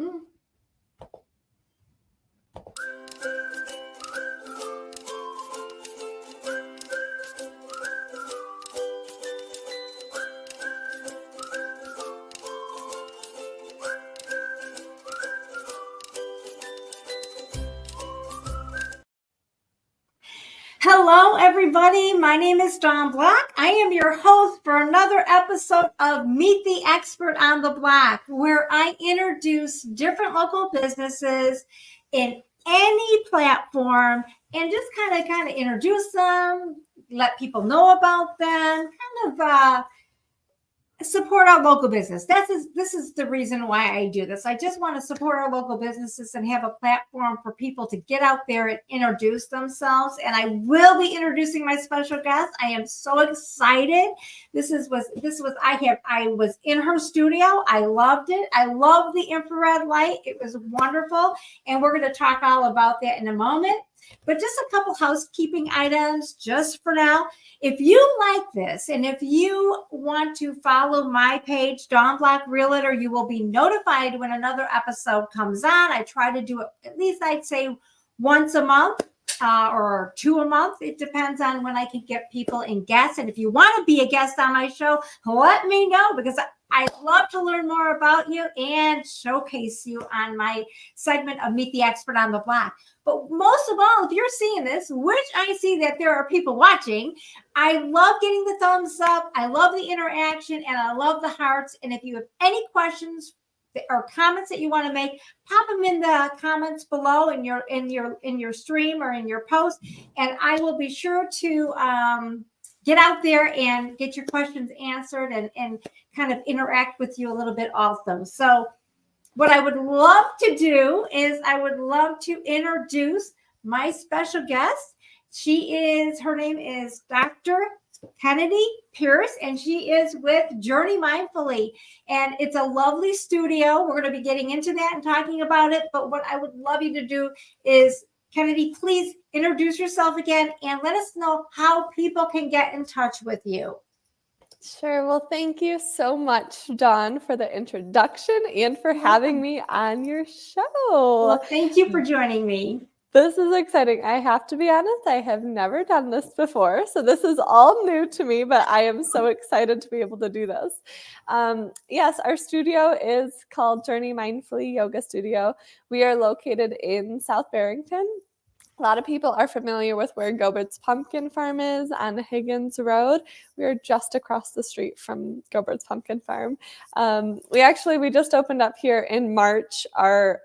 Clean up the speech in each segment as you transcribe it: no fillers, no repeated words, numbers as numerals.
Mm. Hello, everybody. My name is Dawn Block. I am your host for another episode of Meet the Expert on the Block, where I introduce different local businesses in any platform and just kind of introduce them, let people know about them, support our local business. This is the reason why I do this. I just want to support our local businesses and have a platform for people to get out there and introduce themselves. And I will be introducing my special guest. I am so excited. I was in her studio. I loved it. I love the infrared light. It was wonderful. And we're going to talk all about that in a moment. But just a couple housekeeping items just for now. If you like this and if you want to follow my page, Dawn Block Realtor, you will be notified when another episode comes on. I try to do it at least, I'd say, once a month or two a month. It depends on when I can get people and guests. And if you want to be a guest on my show, let me know, because I love to learn more about you and showcase you on my segment of Meet the Expert on the Block. But most of all, if you're seeing this, which I see that there are people watching, I love getting the thumbs up. I love the interaction and I love the hearts. And if you have any questions or comments that you want to make, pop them in the comments below in your stream or in your post, and I will be sure to get out there and get your questions answered and kind of interact with you a little bit also. So what I would love to do is I would love to introduce my special guest. Her name is Dr. Kennedi Pierce, and she is with Journey Mindfully. And it's a lovely studio. We're going to be getting into that and talking about it. But what I would love you to do is, Kennedi, please introduce yourself again and let us know how people can get in touch with you. Sure. Well, thank you so much, Dawn, for the introduction and for having me on your show. Well, thank you for joining me. This is exciting. I have to be honest, I have never done this before. So this is all new to me, but I am so excited to be able to do this. Yes, our studio is called Journey Mindfully Yoga Studio. We are located in South Barrington. A lot of people are familiar with where Gobert's Pumpkin Farm is on Higgins Road. We are just across the street from Gobert's Pumpkin Farm. We just opened up here in March. Our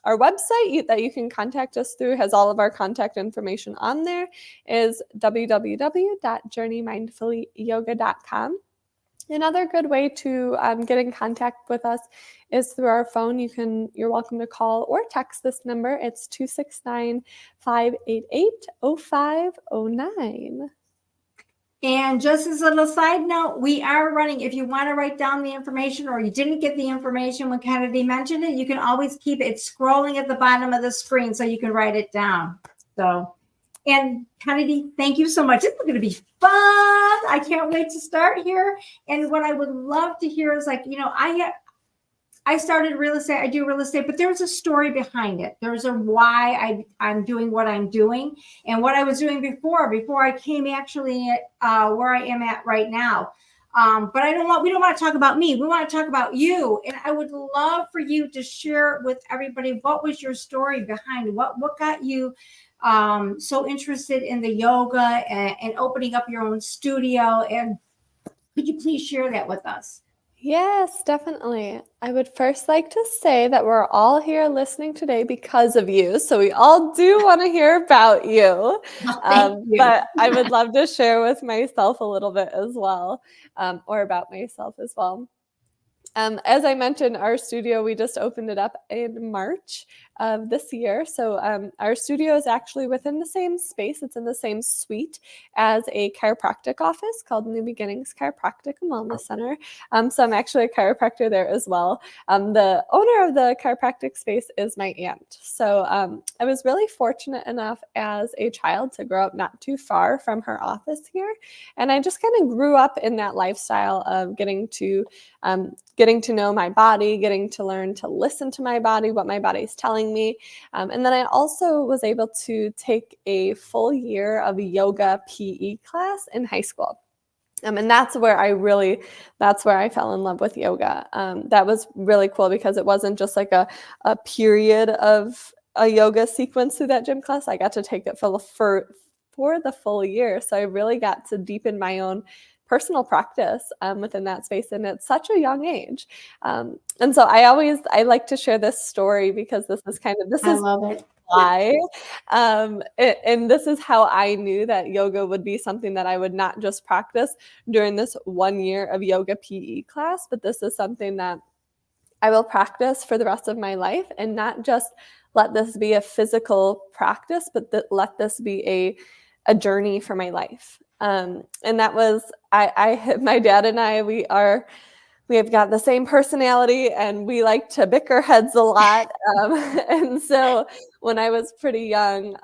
website that you can contact us through has all of our contact information on there, is www.journeymindfullyyoga.com. Another good way to get in contact with us is through our phone. You're welcome to call or text this number. It's 269-588-0509. And just as a little side note, we are running, if you want to write down the information or you didn't get the information when Kennedi mentioned it, you can always keep it scrolling at the bottom of the screen so you can write it down. And Kennedi, thank you so much. It's going to be fun. I can't wait to start here. And what I would love to hear is, I started real estate. I do real estate, but there's a story behind it. There's a why I'm doing what I'm doing and what I was doing before I came actually where I am at right now. But we don't want to talk about me. We want to talk about you. And I would love for you to share with everybody, what was your story behind what got you so interested in the yoga and opening up your own studio. And could you please share that with us? Yes, definitely. I would first like to say that we're all here listening today because of you. So we all do want to hear about you. Thank you. But I would love to share with myself a little bit as well, or about myself as well. As I mentioned, our studio, we just opened it up in March of this year. So our studio is actually within the same space. It's in the same suite as a chiropractic office called New Beginnings Chiropractic and Wellness Center. So I'm actually a chiropractor there as well. The owner of the chiropractic space is my aunt. So I was really fortunate enough as a child to grow up not too far from her office here. And I just kind of grew up in that lifestyle of getting getting to know my body, getting to learn to listen to my body, what my body is telling me. And then I also was able to take a full year of a yoga PE class in high school. And that's where I fell in love with yoga. That was really cool because it wasn't just like a period of a yoga sequence through that gym class. I got to take it for the full year. So I really got to deepen my own personal practice within that space. And at such a young age. And so I like to share this story because this I is love it. why. And this is how I knew that yoga would be something that I would not just practice during this 1 year of yoga PE class, but this is something that I will practice for the rest of my life, and not just let this be a physical practice, but let this be a journey for my life. And that was, my dad and I, we have got the same personality and we like to bicker heads a lot. And so when I was pretty young,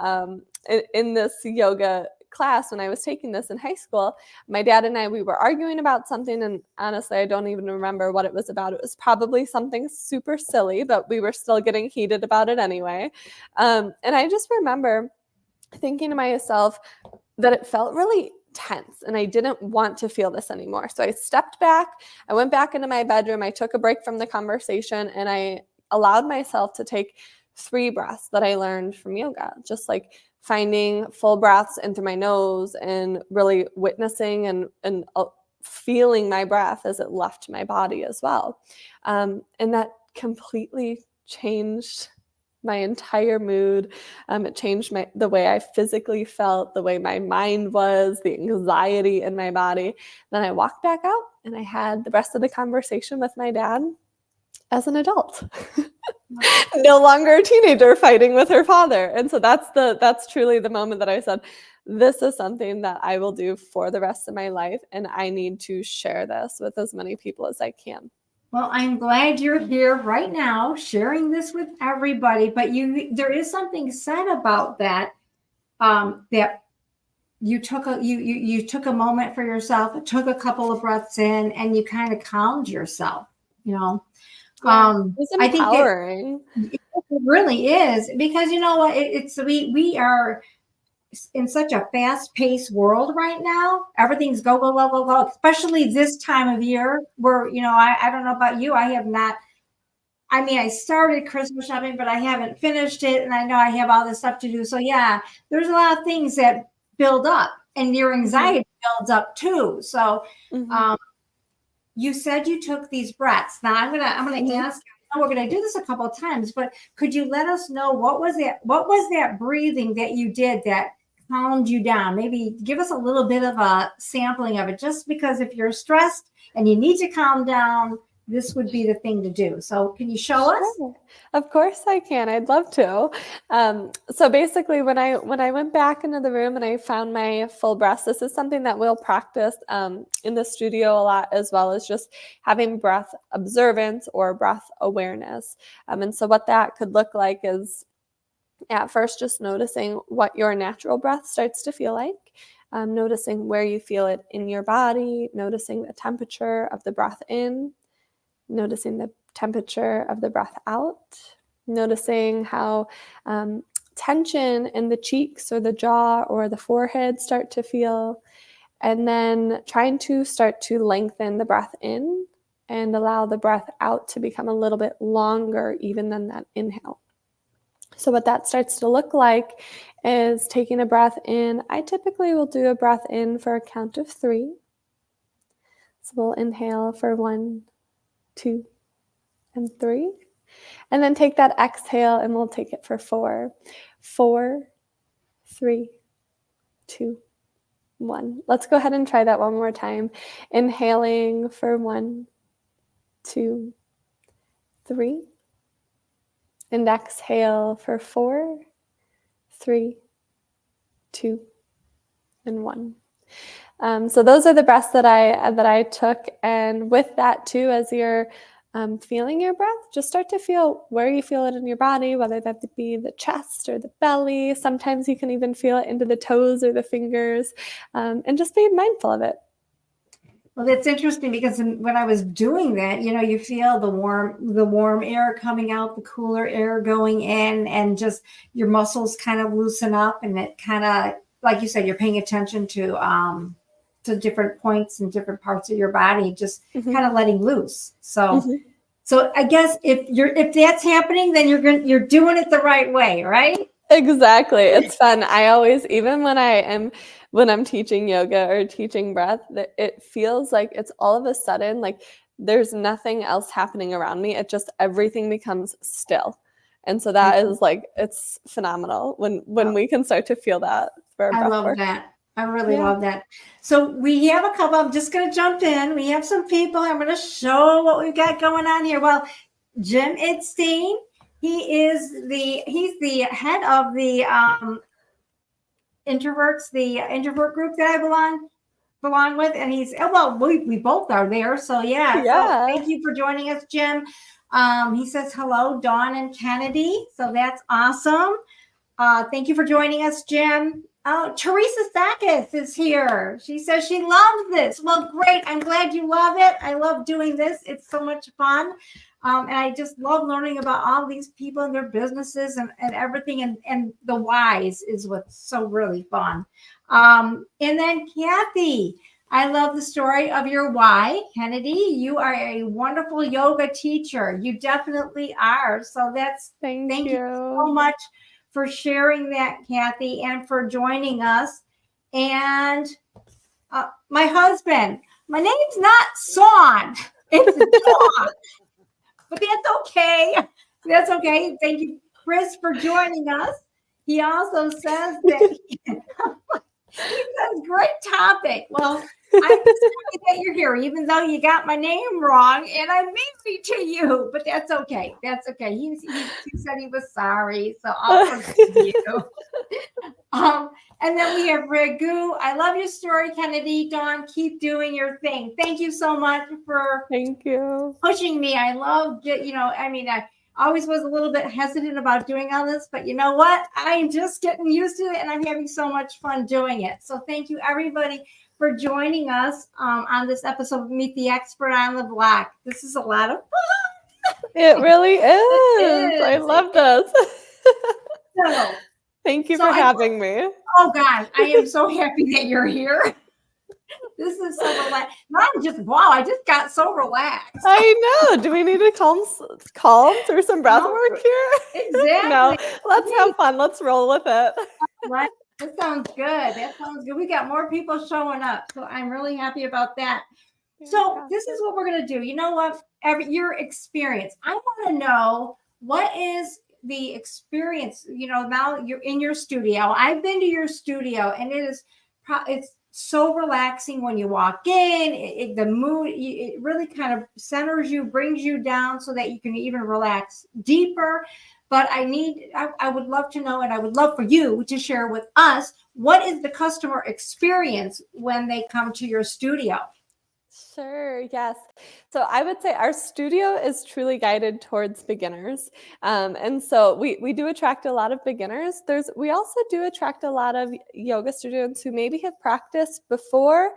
in this yoga class, when I was taking this in high school, my dad and I, we were arguing about something, and honestly, I don't even remember what it was about. It was probably something super silly, but we were still getting heated about it anyway. And I just remember thinking to myself that it felt really tense and I didn't want to feel this anymore. So I stepped back, I went back into my bedroom, I took a break from the conversation, and I allowed myself to take 3 breaths that I learned from yoga, just like finding full breaths in through my nose and really witnessing and feeling my breath as it left my body as well. And that completely changed my entire mood. It changed the way I physically felt, the way my mind was, the anxiety in my body. Then I walked back out and I had the rest of the conversation with my dad as an adult. No longer a teenager fighting with her father. And so that's truly the moment that I said, this is something that I will do for the rest of my life, and I need to share this with as many people as I can. Well, I'm glad you're here right now sharing this with everybody, but there is something said about that, that you took a moment for yourself, took a couple of breaths in, and you kind of calmed yourself, Yeah, it's empowering. I think it really is, because you know what, we are in such a fast-paced world right now. Everything's go, go, go, go, go, especially this time of year where, I don't know about you. I started Christmas shopping, but I haven't finished it. And I know I have all this stuff to do. So yeah, there's a lot of things that build up, and your anxiety builds up too. So you said you took these breaths. Now I'm gonna ask. We're going to do this a couple of times, but could you let us know what was that breathing that you did that calmed you down? Maybe give us a little bit of a sampling of it, just because if you're stressed and you need to calm down, this would be the thing to do. So can you show us? Of course I can. I'd love to. So basically, when I went back into the room and I found my full breaths, this is something that we'll practice in the studio a lot, as well as just having breath observance or breath awareness. And so what that could look like is, at first, just noticing what your natural breath starts to feel like, noticing where you feel it in your body, noticing the temperature of the breath in, noticing the temperature of the breath out, noticing how tension in the cheeks or the jaw or the forehead start to feel, and then trying to start to lengthen the breath in and allow the breath out to become a little bit longer even than that inhale. So what that starts to look like is taking a breath in. I typically will do a breath in for a count of 3. So we'll inhale for 1, 2, and 3. And then take that exhale and we'll take it for 4. 4, 3, 2, 1. Let's go ahead and try that one more time. Inhaling for 1, 2, 3. And exhale for 4, 3, 2, and 1. So those are the breaths that I took. And with that too, as you're feeling your breath, just start to feel where you feel it in your body, whether that be the chest or the belly. Sometimes you can even feel it into the toes or the fingers, and just be mindful of it. Well, that's interesting because when I was doing that, you feel the warm air coming out, the cooler air going in, and just your muscles kind of loosen up, and it kind of, like you said, you're paying attention to different points and different parts of your body, just Mhm. kind of letting loose. So, Mhm. so I guess if that's happening, then you're doing it the right way, right? Exactly. It's fun. I always, even when I'm teaching yoga or teaching breath, it feels like it's all of a sudden like there's nothing else happening around me. It just everything becomes still. And so I, that is like it's phenomenal when we can start to feel that for our I breath love work. that. I really Yeah. love that. So we have a couple. I'm just going to jump in. We have some people. I'm going to show what we've got going on here. Well, Jim Idstein, he's the head of the the introvert group that I belong with, and we both are there. So yeah. So Yeah. thank you for joining us, Jim. He says hello, Dawn and Kennedy. So that's awesome. Thank you for joining us, Jim. Oh, Teresa Sakis is here. She says she loves this. Well, great. I'm glad you love it. I love doing this. It's so much fun. And I just love learning about all these people and their businesses and everything. And the whys is what's so really fun. And then Kathy, I love the story of your why. Kennedy, you are a wonderful yoga teacher. You definitely are. So Thank thank you so you. much for sharing that, Kathy, and for joining us. And my husband, my name's not Son, it's Dawn, but that's okay. That's okay. Thank you, Chris, for joining us. He also says that he says, great topic. Well, I'm just happy that you're here, even though you got my name wrong and I mean it to you, but that's okay. That's okay. He said he was sorry, so I'll forgive you. And then we have Ragu. I love your story, Kennedy. Dawn, keep doing your thing. Thank you so much for Thank you. pushing me. I love I always was a little bit hesitant about doing all this, but you know what? I'm just getting used to it and I'm having so much fun doing it. So thank you everybody for joining us on this episode of Meet the Expert on the Block. This is a lot of It really is. I it love this. So, Thank you so for having me. oh gosh, I am so happy that you're here. This is so relaxed. I just got so relaxed. I know. Do we need to calm through some breath No, work here? No. exactly. Let's have fun. Let's roll with it. Right. That sounds good. That sounds good. We got more people showing up. So I'm really happy about that. So this is what we're going to do. You know what? Your experience. I want to know what is the experience. Now you're in your studio. I've been to your studio, and it's so relaxing when you walk in. The mood, it really kind of centers you, brings you down, so that you can even relax deeper. But I would love to know, and I would love for you to share with us, what is the customer experience when they come to your studio? Sure, yes. So I would say our studio is truly guided towards beginners. And so we do attract a lot of beginners. We also do attract a lot of yoga students who maybe have practiced before,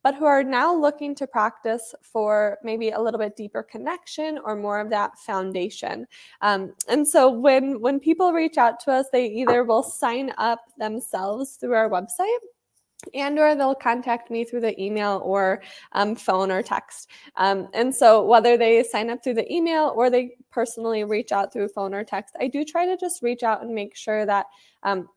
but who are now looking to practice for maybe a little bit deeper connection or more of that foundation. And so when people reach out to us, they either will sign up themselves through our website, or they'll contact me through the email or phone or text. And so whether they sign up through the email or they personally reach out through phone or text, I do try to just reach out and make sure that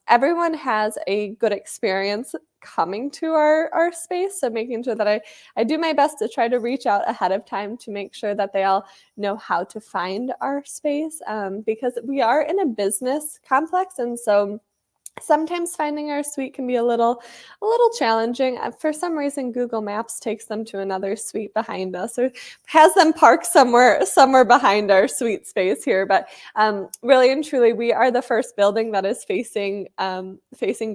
everyone has a good experience coming to our space. So making sure that I do my best to try to reach out ahead of time to make sure that they all know how to find our space, because we are in a business complex. And so sometimes finding our suite can be a little challenging. For some reason, Google Maps takes them to another suite behind us, or has them parked somewhere behind our suite space here. But really and truly, we are the first building that is facing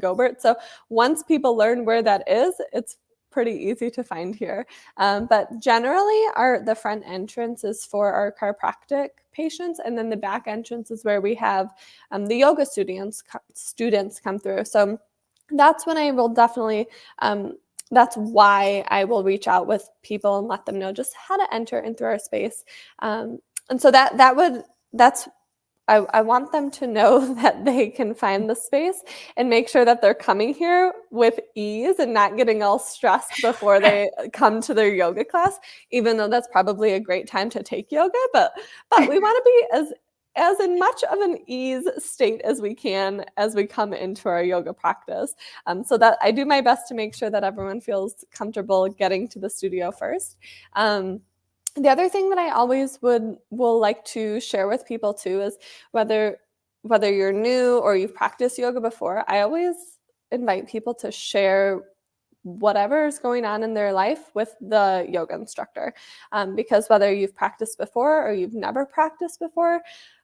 Gobert. So once people learn where that is, it's pretty easy to find here. But generally, the front entrance is for our chiropractic patients, and then the back entrance is where we have the yoga students come through. So that's when I will definitely that's why I will reach out with people and let them know just how to enter into our space. And so that's I want them to know that they can find the space and make sure that they're coming here with ease and not getting all stressed before they come to their yoga class, even though that's probably a great time to take yoga. But we want to be as in much of an ease state as we can as we come into our yoga practice. So that I do my best to make sure that everyone feels comfortable getting to the studio first. The other thing that I always will like to share with people too is whether you're new or you've practiced yoga before, I always invite people to share whatever is going on in their life with the yoga instructor. Because whether you've practiced before or you've never practiced before,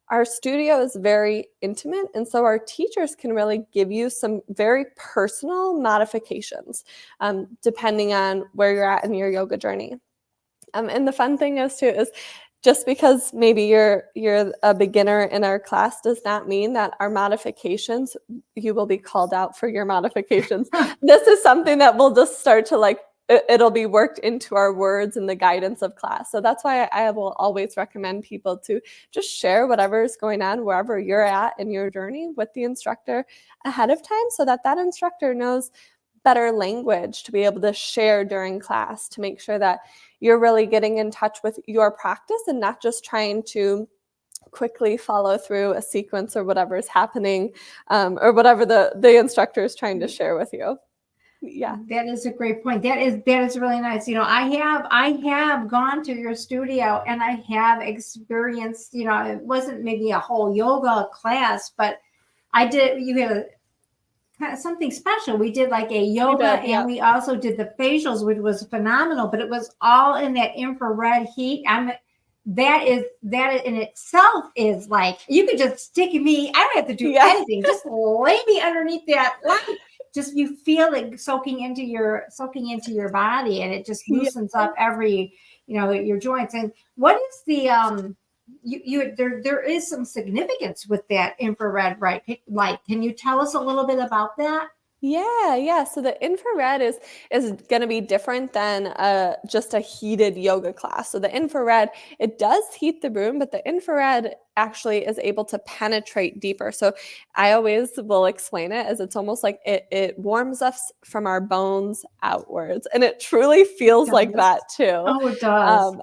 our studio is very intimate, and so our teachers can really give you some very personal modifications depending on where you're at in your yoga journey. And the fun thing is just because maybe you're a beginner in our class does not mean that our modifications, you will be called out for your modifications. This is something that we'll just start to it'll be worked into our words and the guidance of class. So that's why I will always recommend people to just share whatever is going on wherever you're at in your journey with the instructor ahead of time, so that instructor knows better language to be able to share during class, to make sure that you're really getting in touch with your practice and not just trying to quickly follow through a sequence or whatever is happening, or whatever the instructor is trying to share with you. Yeah, that is a great point. That is really nice. I have gone to your studio and I have experienced, it wasn't maybe a whole yoga class, but you had a kind of something special. We did like a yoga and we also did the facials, which was phenomenal, but it was all in that infrared heat. That in itself is like, you could just stick me. I don't have to do anything. Just lay me underneath that light. Just, you feel it soaking into your body, and it just loosens up every, your joints. And what is the, there is some significance with that infrared light. Can you tell us a little bit about that? Yeah. So the infrared is going to be different than just a heated yoga class. So the infrared, it does heat the room, but the infrared actually is able to penetrate deeper. So I always will explain it as it's almost like it warms us from our bones outwards, and it truly feels like that too. Oh, it does.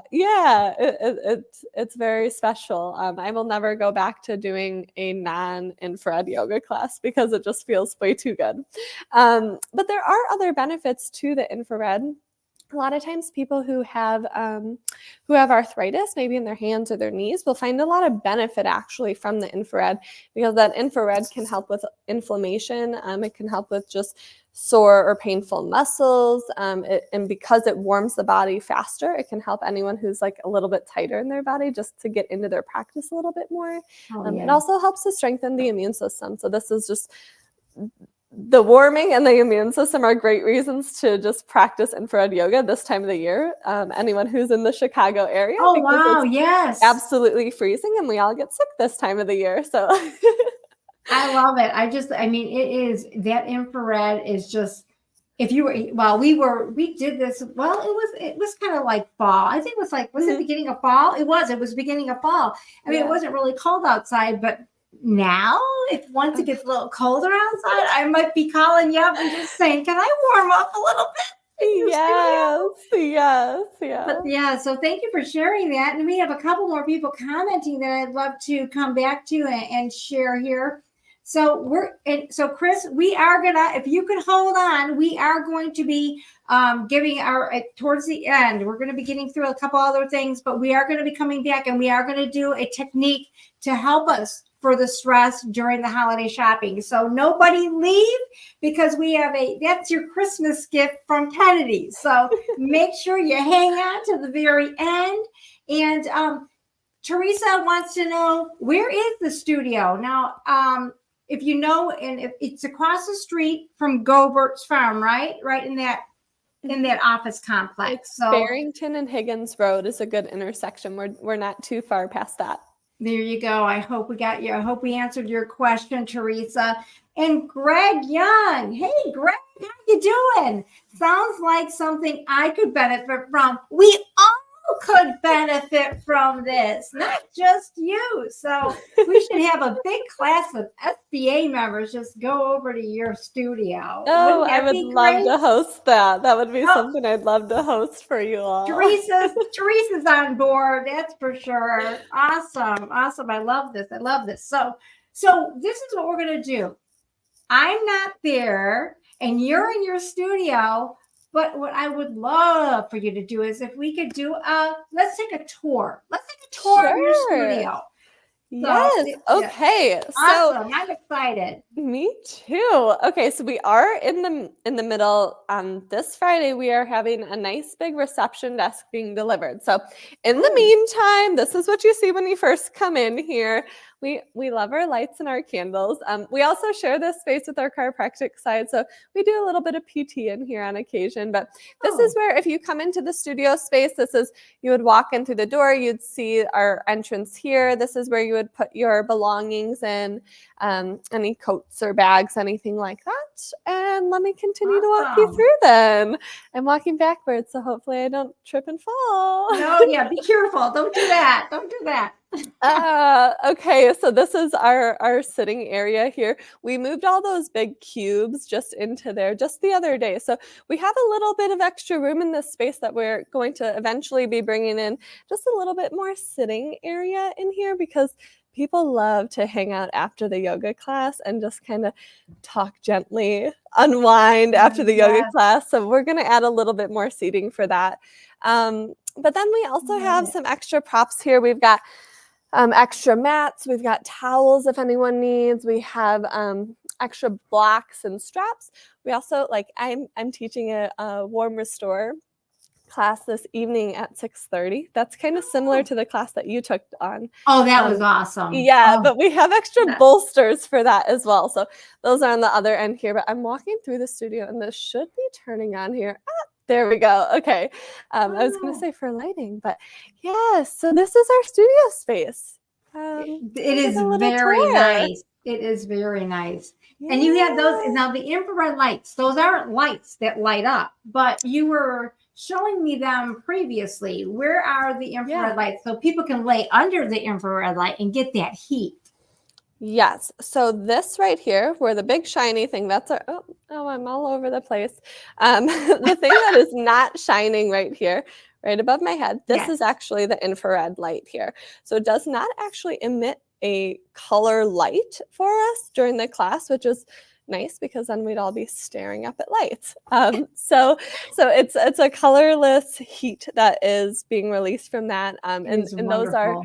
It's very special. I will never go back to doing a non-infrared yoga class because it just feels way too good. But there are other benefits to the infrared. A lot of times people who have arthritis, maybe in their hands or their knees, will find a lot of benefit actually from the infrared, because that infrared can help with inflammation. It can help with just sore or painful muscles. And because it warms the body faster, it can help anyone who's like a little bit tighter in their body just to get into their practice a little bit more. It also helps to strengthen the immune system. So this is just, the warming and the immune system are great reasons to just practice infrared yoga this time of the year. Anyone who's in the Chicago area. Oh, wow. Yes. Absolutely freezing, and we all get sick this time of the year. So I love it. It is, that infrared is just, we did this, it was kind of like fall. I think it was like, was it beginning of fall? It was beginning of fall. It wasn't really cold outside, but now, if once it gets a little colder outside, I might be calling you up and just saying, can I warm up a little bit? Yes. But so thank you for sharing that. And we have a couple more people commenting that I'd love to come back to and share here. So Chris, we are gonna, if you could hold on, we are going to be giving towards the end, we're going to be getting through a couple other things, but we are going to be coming back and we are going to do a technique to help us for the stress during the holiday shopping. So nobody leave, because we have that's your Christmas gift from Kennedi. So make sure you hang on to the very end. And Teresa wants to know, where is the studio? Now, if you know, and if it's across the street from Gobert's Farm, right? Right in that office complex. So Barrington and Higgins Road is a good intersection. We're not too far past that. There you go. I hope we got you. I hope we answered your question, Teresa. And Greg Young. Hey, Greg, how you doing? Sounds like something I could benefit from. We all could benefit from this, not just you. So we should have a big class of SBA members just go over to your studio. Oh, Wouldn't I that would be love great? to host that. That would be Oh, something I'd love to host for you all. Teresa's on board, that's for sure. Awesome. I love this. So this is what we're gonna do. I'm not there and you're in your studio, but what I would love for you to do is if we could do let's take a tour. Let's take a tour of your Sure. studio. Yes. Yeah. Okay. So Awesome. I'm excited. me too. Okay, so we are in the middle. This Friday we are having a nice big reception desk being delivered. So in the meantime, this is what you see when you first come in here. We love our lights and our candles. We also share this space with our chiropractic side, so we do a little bit of PT in here on occasion. But this is where, if you come into the studio space, you would walk in through the door. You'd see our entrance here. This is where you would put your belongings in, any coats or bags, anything like that. And let me continue to walk you through then. I'm walking backwards, so hopefully I don't trip and fall. No, yeah, be careful. Don't do that. Don't do that. Okay, so this is our sitting area here. We moved all those big cubes just into there just the other day. So we have a little bit of extra room in this space that we're going to eventually be bringing in just a little bit more sitting area in here, because people love to hang out after the yoga class and just kind of talk gently, unwind after the yoga class. So we're going to add a little bit more seating for that. But then we also have some extra props here. We've got extra mats. We've got towels if anyone needs. We have extra blocks and straps. We also, I'm teaching a warm restore class this evening at 6:30. That's kind of similar to the class that you took on. Oh, that was awesome. Yeah, but we have extra bolsters for that as well. So those are on the other end here. But I'm walking through the studio and this should be turning on here. There we go. Okay. I was going to say for lighting, but yes. So this is our studio space. It is very nice. It is very nice. Yeah. And you have those, now the infrared lights, those aren't lights that light up, but you were showing me them previously. Where are the infrared lights? So people can lay under the infrared light and get that heat. Yes. So this right here, where the big shiny thing, that's our, I'm all over the place. The thing that is not shining right here, right above my head, this is actually the infrared light here. So it does not actually emit a color light for us during the class, which is nice because then we'd all be staring up at lights. So it's a colorless heat that is being released from that. And those are,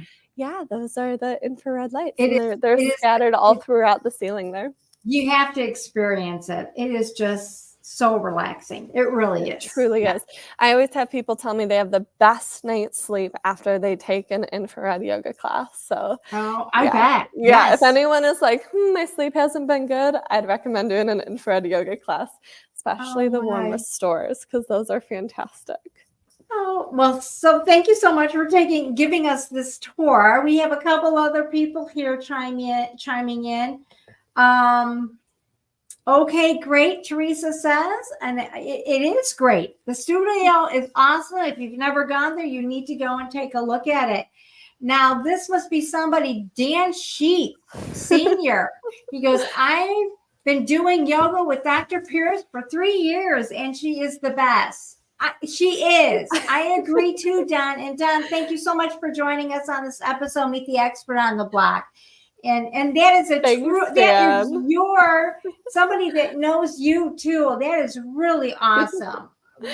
those are the infrared lights. They're scattered all throughout the ceiling there. You have to experience it. It is just so relaxing. It really is. It truly is. I always have people tell me they have the best night's sleep after they take an infrared yoga class. So I bet. Yeah. If anyone is like, my sleep hasn't been good, I'd recommend doing an infrared yoga class, especially the warm restores, because those are fantastic. Oh, well, so thank you so much for giving us this tour. We have a couple other people here chiming in. Okay, great, Teresa says, and it is great. The studio is awesome. If you've never gone there, you need to go and take a look at it. Now, this must be somebody, Dan Sheep, Senior. He goes, I've been doing yoga with Dr. Pierce for 3 years, and she is the best. She is. I agree too, Don. And Don, thank you so much for joining us on this episode, Meet the Expert on the Block. And that is that is your somebody that knows you too. That is really awesome.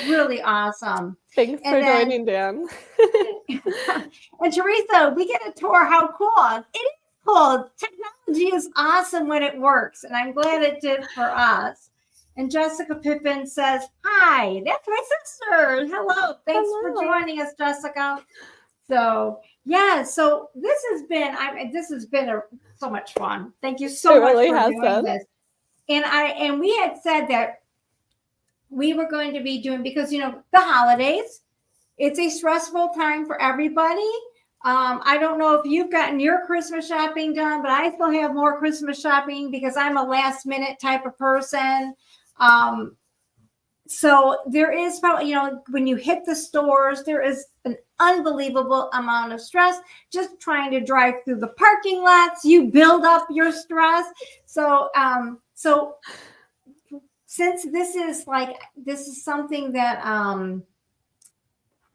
Really awesome. Thanks for joining, Dan. And Teresa, we get a tour. How cool. It is cool. Technology is awesome when it works. And I'm glad it did for us. And Jessica Pippin says, hi, that's my sister. Hello. Thanks for joining us, Jessica. So so this has been so much fun. Thank you so much for doing this. And we had said that we were going to be doing, because the holidays, it's a stressful time for everybody. I don't know if you've gotten your Christmas shopping done, but I still have more Christmas shopping because I'm a last minute type of person. So there is probably, when you hit the stores, there is an unbelievable amount of stress just trying to drive through the parking lots. You build up your stress. So, since this is something that,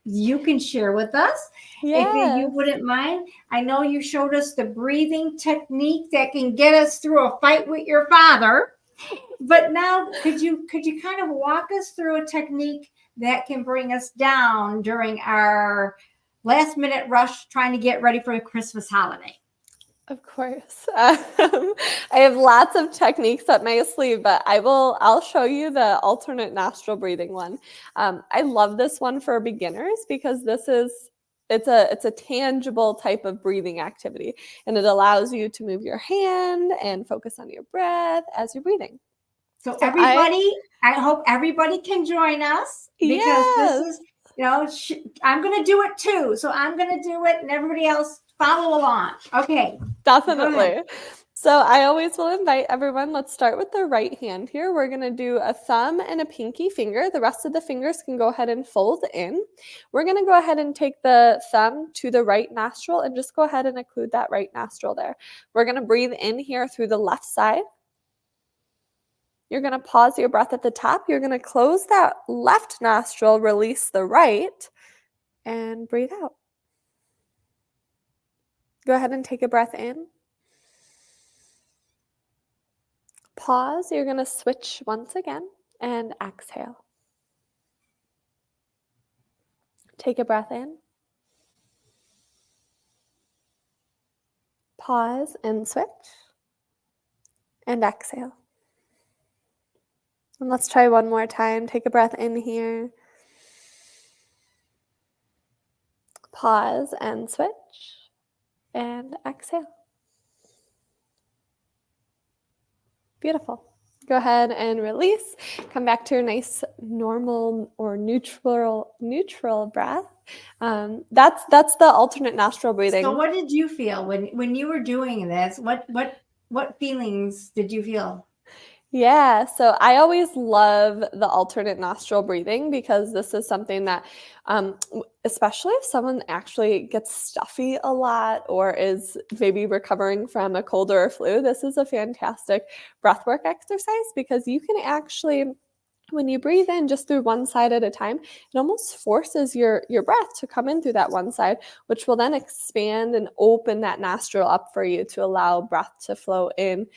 you can share with us if you wouldn't mind. I know you showed us the breathing technique that can get us through a fight with your father. But now could you kind of walk us through a technique that can bring us down during our last minute rush trying to get ready for a Christmas holiday? Of course. I have lots of techniques up my sleeve, but I'll show you the alternate nostril breathing one. I love this one for beginners because it's a tangible type of breathing activity, and it allows you to move your hand and focus on your breath as you're breathing. So everybody, I hope everybody can join us because this is, I'm going to do it too. So I'm going to do it and everybody else follow along. Okay. Definitely. So I always will invite everyone. Let's start with the right hand here. We're going to do a thumb and a pinky finger. The rest of the fingers can go ahead and fold in. We're going to go ahead and take the thumb to the right nostril and just go ahead and occlude that right nostril there. We're going to breathe in here through the left side. You're going to pause your breath at the top. You're going to close that left nostril, release the right, and breathe out. Go ahead and take a breath in. Pause. You're going to switch once again and exhale. Take a breath in. Pause and switch. And exhale. And let's try one more time. Take a breath in here. Pause and switch. And exhale. Beautiful. Go ahead and release. Come back to your nice normal or neutral breath. That's the alternate nostril breathing. So what did you feel when you were doing this? What feelings did you feel? Yeah, so I always love the alternate nostril breathing because this is something that, especially if someone actually gets stuffy a lot or is maybe recovering from a cold or a flu, this is a fantastic breathwork exercise because you can actually, when you breathe in just through one side at a time, it almost forces your breath to come in through that one side, which will then expand and open that nostril up for you to allow breath to flow in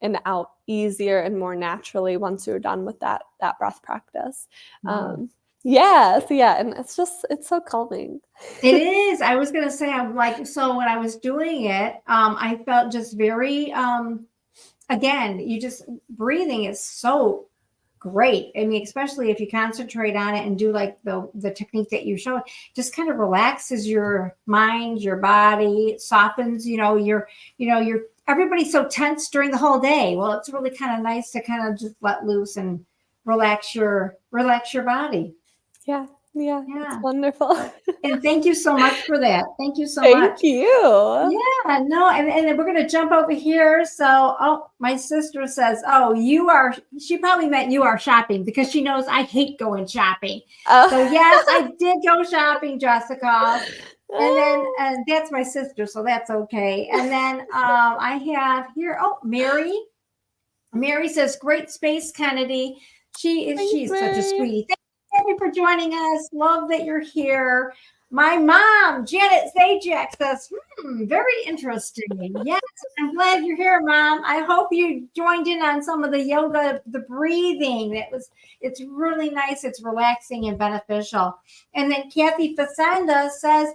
and out easier and more naturally once you're done with that breath practice. And it's so calming. It is. I was gonna say, so when I was doing it, I felt just very again, breathing is so great. I mean, especially if you concentrate on it and do like the technique that you showed, just kind of relaxes your mind, your body, it softens, your everybody's so tense during the whole day. Well, it's really kind of nice to kind of just let loose and relax your body. Yeah. It's wonderful. And thank you so much for that. Thank you so much. Thank you. Yeah, no, and we're going to jump over here. So, my sister says, she probably meant you are shopping because she knows I hate going shopping. So yes, I did go shopping, Jessica. And that's my sister, so that's okay. And then I have here, Mary. Mary says, great space, Kennedi. She's such a sweetie. Thank you for joining us. Love that you're here. My mom, Janet Zajac, says, very interesting. Yes, I'm glad you're here, Mom. I hope you joined in on some of the yoga, the breathing. It's really nice. It's relaxing and beneficial. And then Kathy Facenda says,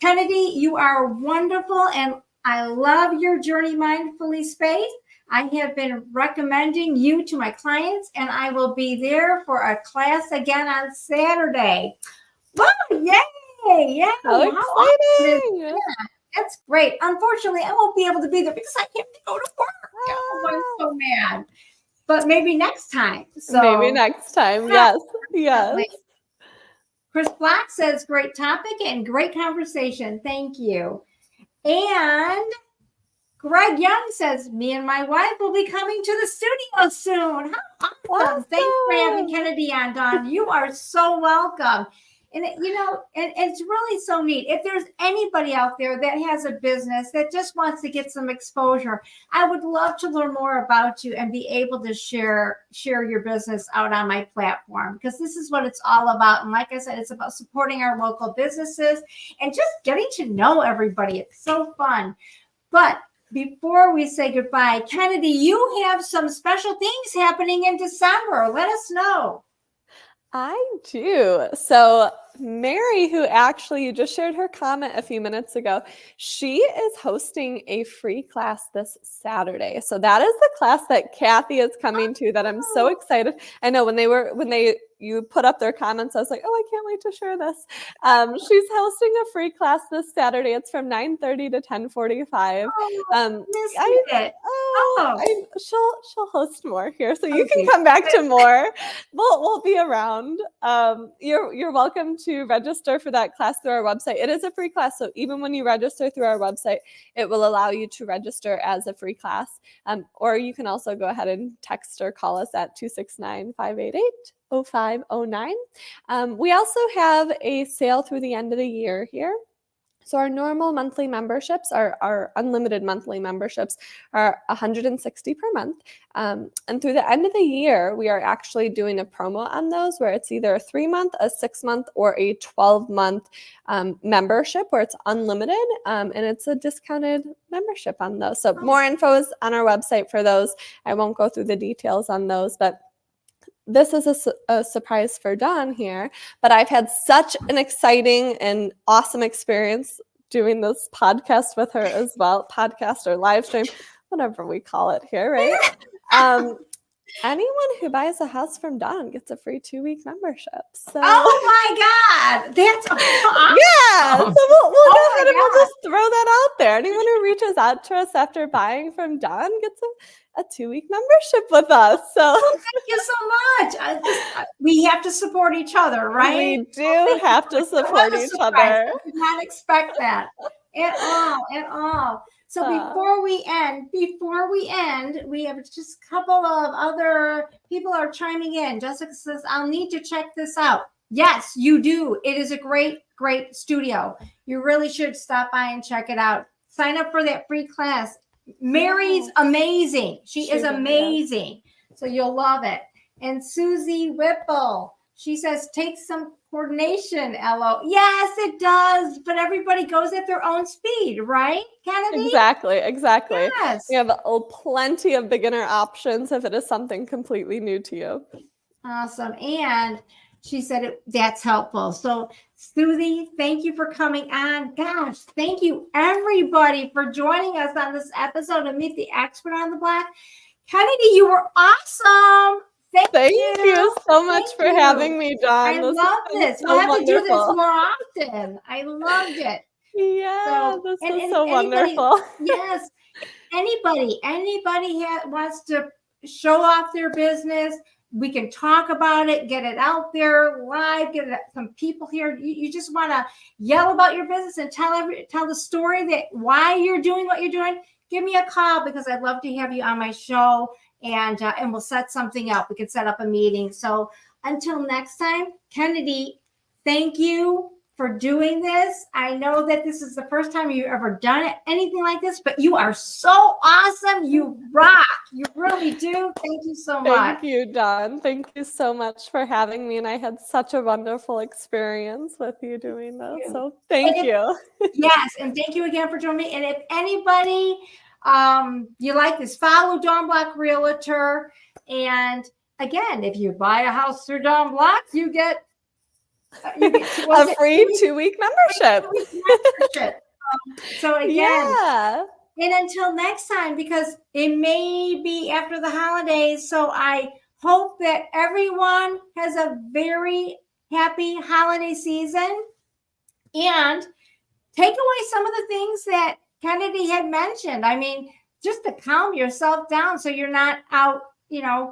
Kennedi, you are wonderful, and I love your Journey Mindfully space. I have been recommending you to my clients, and I will be there for a class again on Saturday. Whoa, yay! Yeah, how exciting! Yeah, that's great. Unfortunately, I won't be able to be there because I have to go to work. Oh, I'm so mad. But maybe next time. So maybe next time. Yes. Chris Black says, great topic and great conversation. Thank you. And Greg Young says, me and my wife will be coming to the studio soon. How awesome. Thanks for having Kennedi on, Dawn. You are so welcome. And, and it's really so neat. If there's anybody out there that has a business that just wants to get some exposure, I would love to learn more about you and be able to share your business out on my platform, because this is what it's all about. And like I said, it's about supporting our local businesses and just getting to know everybody. It's so fun. But before we say goodbye, Kennedi, you have some special things happening in December. Let us know. I do. So Mary, who actually just shared her comment a few minutes ago, she is hosting a free class this Saturday. So that is the class that Kathy is coming to, that I'm so excited. I know when you put up their comments, I was like, oh, I can't wait to share this. She's hosting a free class this Saturday. It's from 9:30 to 10:45. She'll host more here, so you can come back to more. We'll be around. You're welcome to register for that class through our website. It is a free class, so even when you register through our website, it will allow you to register as a free class. Or you can also go ahead and text or call us at 269-588-0509. We also have a sale through the end of the year here. So our normal monthly memberships, our unlimited monthly memberships, are $160 per month. And through the end of the year, we are actually doing a promo on those, where it's either a 3-month, a 6-month, or a 12-month membership, where it's unlimited, and it's a discounted membership on those. So more info is on our website for those. I won't go through the details on those, but this is a surprise for Dawn here, but I've had such an exciting and awesome experience doing this podcast with her as well, podcast or live stream, whatever we call it here, right? Anyone who buys a house from Dawn gets a free 2-week membership. So. Oh my God, that's awesome. Yeah, so we'll go ahead and we'll just throw that out there. Anyone who reaches out to us after buying from Dawn gets a 2-week membership with us. So thank you so much. We have to support each other, right? We do have to support each other. I did not expect that at all. So before we end, we have just a couple of other people are chiming in. Jessica says, I'll need to check this out. Yes, you do. It is a great studio. You really should stop by and check it out. Sign up for that free class. Mary's amazing. She is amazing. So you'll love it. And Susie Whipple, she says, take some coordination, LO. Yes, it does. But everybody goes at their own speed, right, Kennedi? Exactly. Yes. We have plenty of beginner options if it is something completely new to you. Awesome. And she said that's helpful. So Susie, thank you for coming on. Gosh, thank you everybody for joining us on this episode of Meet the Expert on the Block. Kennedi, you were awesome. Thank you so much for having me, Dawn. I love this. We'll have to do this more often. I loved it. Yeah, this was so wonderful. Yes. Anybody wants to show off their business, we can talk about it, get it out there live, get some people here. You just want to yell about your business and tell the story that why you're doing what you're doing. Give me a call, because I'd love to have you on my show, and we'll set something up. We can set up a meeting. So until next time, Kennedi, thank you for doing this. I know that this is the first time you've ever done anything like this, but you are so awesome. You rock. You really do. Thank you so much. Thank you, Dawn. Thank you so much for having me. And I had such a wonderful experience with you doing this. So thank you. Yes. And thank you again for joining me. And if anybody you like this, follow Dawn Block Realtor. And again, if you buy a house through Dawn Block, you get a free 2-week membership. So again, and until next time, because it may be after the holidays, so I hope that everyone has a very happy holiday season, and take away some of the things that Kennedi had mentioned. I mean, just to calm yourself down so you're not out.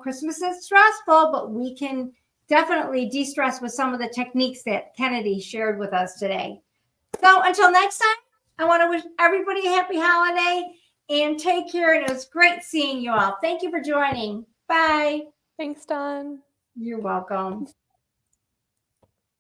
Christmas is stressful, but we can definitely de-stress with some of the techniques that Kennedi shared with us today. So until next time, I want to wish everybody a happy holiday and take care. And it was great seeing you all. Thank you for joining. Bye. Thanks, Dawn. You're welcome.